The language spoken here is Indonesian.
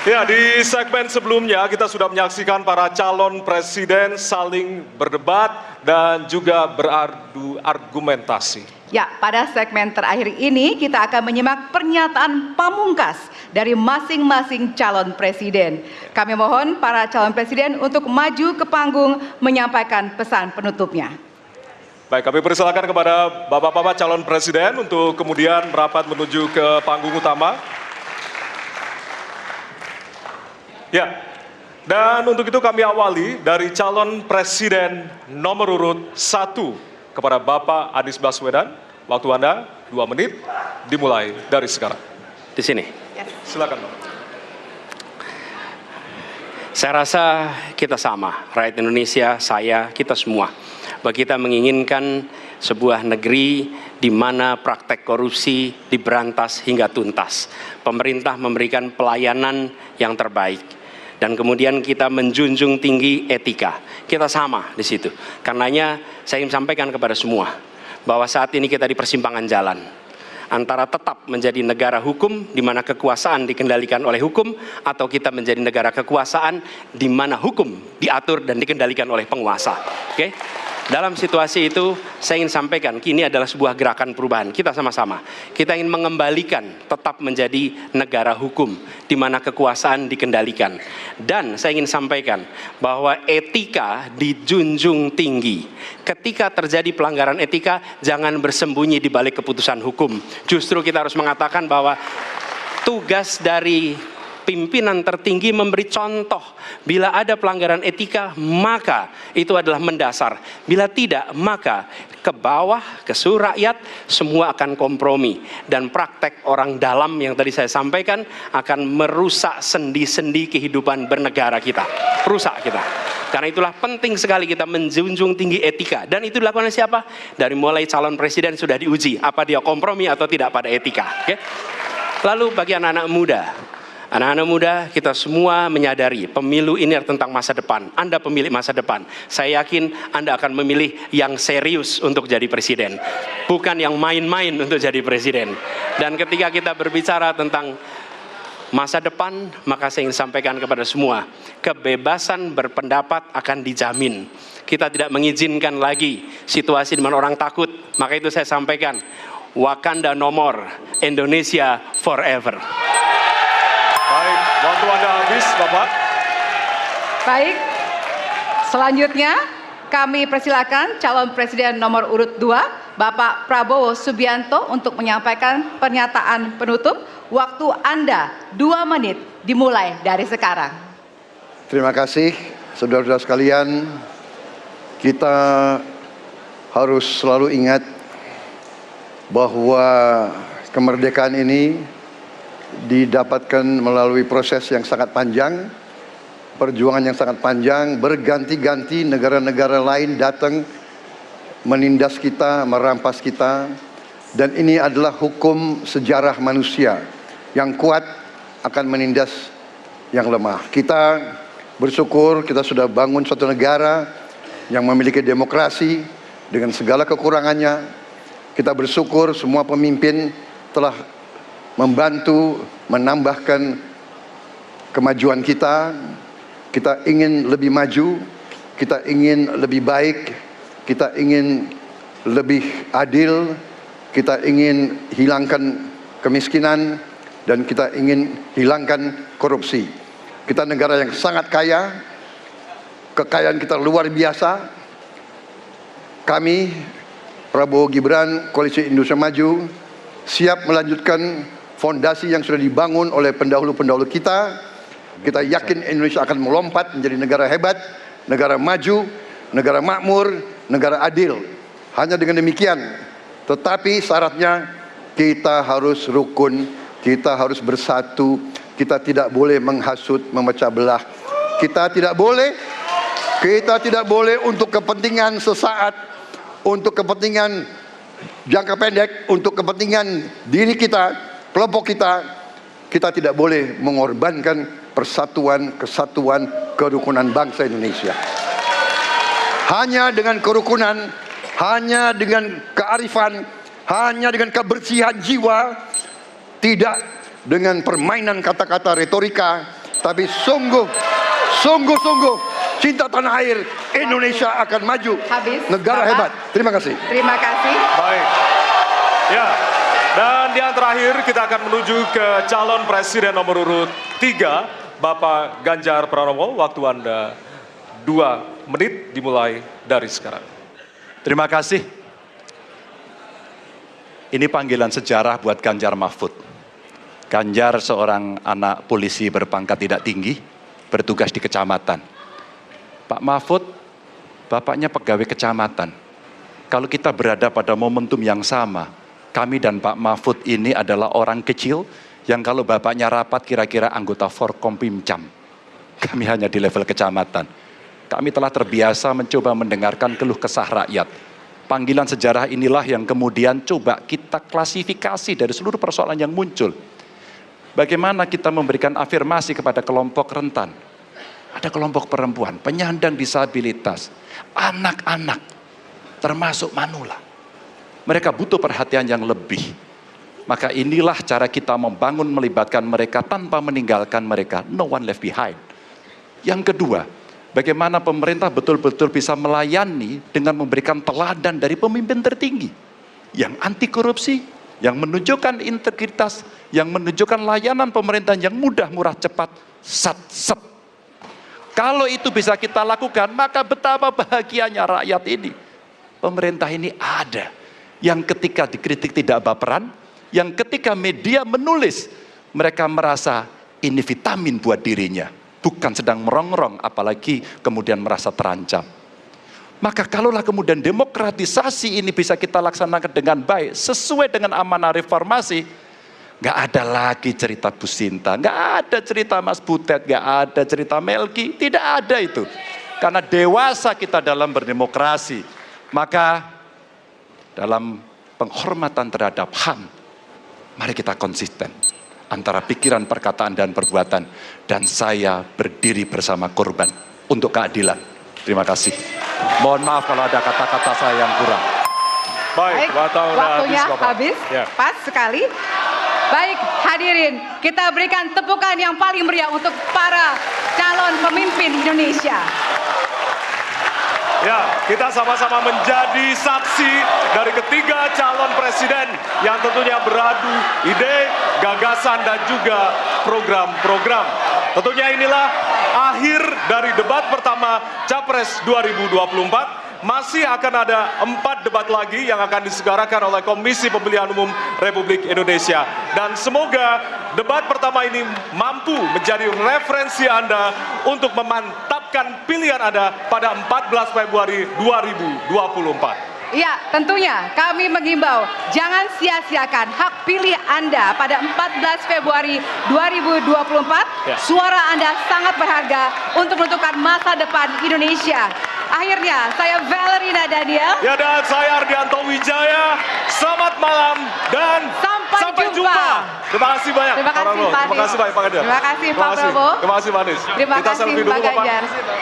Ya, di segmen sebelumnya kita sudah menyaksikan para calon presiden saling berdebat dan juga beradu argumentasi. Ya, pada segmen terakhir ini kita akan menyimak pernyataan pamungkas dari masing-masing calon presiden. Kami mohon para calon presiden untuk maju ke panggung menyampaikan pesan penutupnya. Baik, kami persilakan kepada bapak-bapak calon presiden untuk kemudian merapat menuju ke panggung utama. Ya, dan untuk itu kami awali dari calon presiden nomor urut 1 kepada Bapak Anies Baswedan. Waktu Anda 2 menit, dimulai dari sekarang. Di sini. Silakan, Bapak. Saya rasa kita sama, rakyat Indonesia, saya, kita semua. Bahwa kita menginginkan sebuah negeri di mana praktek korupsi diberantas hingga tuntas. Pemerintah memberikan pelayanan yang terbaik. Dan kemudian kita menjunjung tinggi etika. Kita sama di situ. Karenanya saya ingin sampaikan kepada semua bahwa saat ini kita di persimpangan jalan antara tetap menjadi negara hukum di mana kekuasaan dikendalikan oleh hukum, atau kita menjadi negara kekuasaan di mana hukum diatur dan dikendalikan oleh penguasa. Oke? Dalam situasi itu, saya ingin sampaikan, kini adalah sebuah gerakan perubahan. Kita sama-sama. Kita ingin mengembalikan tetap menjadi negara hukum, di mana kekuasaan dikendalikan. Dan saya ingin sampaikan bahwa etika dijunjung tinggi. Ketika terjadi pelanggaran etika, jangan bersembunyi di balik keputusan hukum. Justru kita harus mengatakan bahwa tugas dari pimpinan tertinggi memberi contoh. Bila ada pelanggaran etika, maka itu adalah mendasar. Bila tidak, maka ke bawah, ke seluruh rakyat, semua akan kompromi. Dan praktek orang dalam yang tadi saya sampaikan akan merusak sendi-sendi kehidupan bernegara kita. Rusak kita. Karena itulah penting sekali kita menjunjung tinggi etika. Dan itu dilakukan oleh siapa? Dari mulai calon presiden sudah diuji. Apa dia kompromi atau tidak pada etika. Okay? Lalu bagi anak-anak muda. Anak-anak muda, kita semua menyadari pemilu ini adalah tentang masa depan. Anda pemilik masa depan. Saya yakin Anda akan memilih yang serius untuk jadi presiden. Bukan yang main-main untuk jadi presiden. Dan ketika kita berbicara tentang masa depan, maka saya ingin sampaikan kepada semua, kebebasan berpendapat akan dijamin. Kita tidak mengizinkan lagi situasi di mana orang takut. Maka itu saya sampaikan, Wakanda no more, Indonesia forever. Baik, waktu Anda habis, Bapak. Baik, selanjutnya kami persilakan calon presiden nomor urut 2, Bapak Prabowo Subianto untuk menyampaikan pernyataan penutup. Waktu Anda 2 menit, dimulai dari sekarang. Terima kasih, saudara-saudara sekalian. Kita harus selalu ingat bahwa kemerdekaan ini didapatkan melalui proses yang sangat panjang, perjuangan yang sangat panjang, berganti-ganti negara-negara lain datang menindas kita, merampas kita, dan ini adalah hukum sejarah manusia. Yang kuat akan menindas yang lemah. Kita bersyukur kita sudah bangun suatu negara yang memiliki demokrasi dengan segala kekurangannya. Kita bersyukur semua pemimpin telah membantu menambahkan kemajuan kita. Kita ingin lebih maju, kita ingin lebih baik, kita ingin lebih adil, kita ingin hilangkan kemiskinan, dan kita ingin hilangkan korupsi. Kita negara yang sangat kaya, kekayaan kita luar biasa. Kami, Prabowo Gibran, Koalisi Indonesia Maju, siap melanjutkan fondasi yang sudah dibangun oleh pendahulu-pendahulu kita. Kita yakin Indonesia akan melompat menjadi negara hebat, negara maju, negara makmur, negara adil. Hanya dengan demikian. Tetapi syaratnya kita harus rukun, kita harus bersatu, kita tidak boleh menghasut, memecah belah. Kita tidak boleh untuk kepentingan sesaat, untuk kepentingan jangka pendek, untuk kepentingan diri kita, kelompok kita tidak boleh mengorbankan persatuan, kesatuan, kerukunan bangsa Indonesia. Hanya dengan kerukunan, hanya dengan kearifan, hanya dengan kebersihan jiwa, tidak dengan permainan kata-kata retorika, tapi sungguh cinta tanah air Indonesia akan maju. Habis, Negara Bapak. hebat. Terima kasih. Terima kasih. Baik. Ya. Dan yang terakhir kita akan menuju ke calon presiden nomor urut 3, Bapak Ganjar Pranowo. Waktu Anda 2 menit dimulai dari sekarang. Terima kasih. Ini panggilan sejarah buat Ganjar Mahfud. Ganjar seorang anak polisi berpangkat tidak tinggi, bertugas di kecamatan. Pak Mahfud, bapaknya pegawai kecamatan. Kalau kita berada pada momentum yang sama, kami dan Pak Mahfud ini adalah orang kecil yang kalau bapaknya rapat kira-kira anggota Forkompimcam. Kami hanya di level kecamatan. Kami telah terbiasa mencoba mendengarkan keluh kesah rakyat. Panggilan sejarah inilah yang kemudian coba kita klasifikasi dari seluruh persoalan yang muncul. Bagaimana kita memberikan afirmasi kepada kelompok rentan. Ada kelompok perempuan, penyandang disabilitas, anak-anak, termasuk manula. Mereka butuh perhatian yang lebih. Maka inilah cara kita membangun melibatkan mereka tanpa meninggalkan mereka. No one left behind. Yang kedua, bagaimana pemerintah betul-betul bisa melayani dengan memberikan teladan dari pemimpin tertinggi. Yang anti korupsi, yang menunjukkan integritas, yang menunjukkan layanan pemerintahan yang mudah, murah, cepat, sat-sep. Kalau itu bisa kita lakukan, maka betapa bahagianya rakyat ini. Pemerintah ini ada. Yang ketika dikritik tidak baperan, yang ketika media menulis, mereka merasa ini vitamin buat dirinya. Bukan sedang merongrong, apalagi kemudian merasa terancam. Maka kalaulah kemudian demokratisasi ini bisa kita laksanakan dengan baik, sesuai dengan amanah reformasi, nggak ada lagi cerita Bu Sinta, nggak ada cerita Mas Butet, nggak ada cerita Melki, tidak ada itu. Karena dewasa kita dalam berdemokrasi, maka dalam penghormatan terhadap HAM, mari kita konsisten antara pikiran, perkataan, dan perbuatan. Dan saya berdiri bersama korban untuk keadilan. Terima kasih. Mohon maaf kalau ada kata-kata saya yang kurang. Baik, Waktunya Bapak. habis. Ya. Pas sekali. Baik, hadirin, kita berikan tepukan yang paling meriah untuk para calon pemimpin Indonesia. Ya, kita sama-sama menjadi saksi dari ketiga calon presiden yang tentunya beradu ide, gagasan, dan juga program-program. Tentunya inilah akhir dari debat pertama Capres 2024. Masih akan ada 4 debat lagi yang akan diselenggarakan oleh Komisi Pemilihan Umum Republik Indonesia. Dan semoga debat pertama ini mampu menjadi referensi Anda untuk memantapkan pilihan Anda pada 14 Februari 2024. Ya, tentunya kami mengimbau jangan sia-siakan hak pilih Anda pada 14 Februari 2024. Ya. Suara Anda sangat berharga untuk menentukan masa depan Indonesia. Akhirnya, saya Valerina Daniel. Ya, dan saya Ardianto Wijaya. Selamat malam dan Sampai jumpa. Terima kasih banyak. Terima kasih, Pak Prabowo. Pak Terima kasih banyak Pak Ganjar. Terima kasih, Pak Prabowo. Terima kasih Pak Anies. Terima Kita kasih, selfie Pak dulu, Bapak. Ganjar.